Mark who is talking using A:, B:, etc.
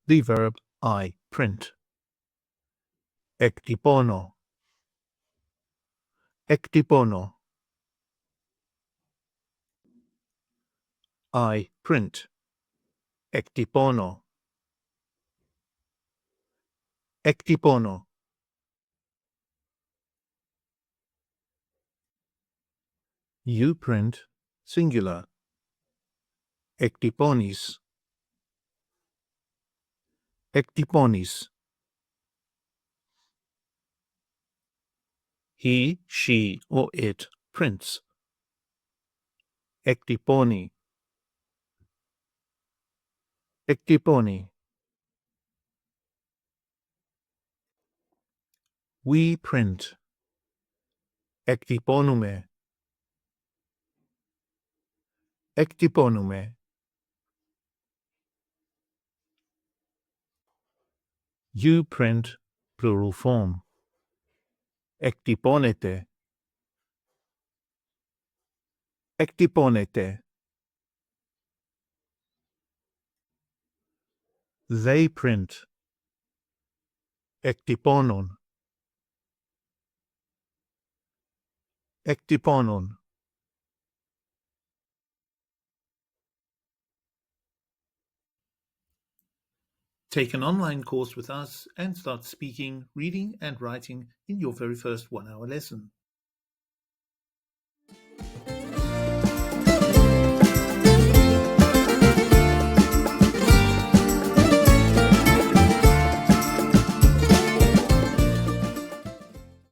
A: the verb I print. Εκτυπώνω. Εκτυπώνω. I print. Εκτυπώνω. Εκτυπώνω. You print, singular. Εκτυπώνεις. Εκτυπώνεις. He, she, or it prints. Εκτυπώνει. Εκτυπώνει. We print. Εκτυπώνουμε. Εκτυπώνουμε. You print, plural form. Εκτυπώνεται. Εκτυπώνεται. They print. Εκτυπώνουν. Εκτυπώνουν. Take an online course with us and start speaking, reading, and writing in your very first 1-hour lesson.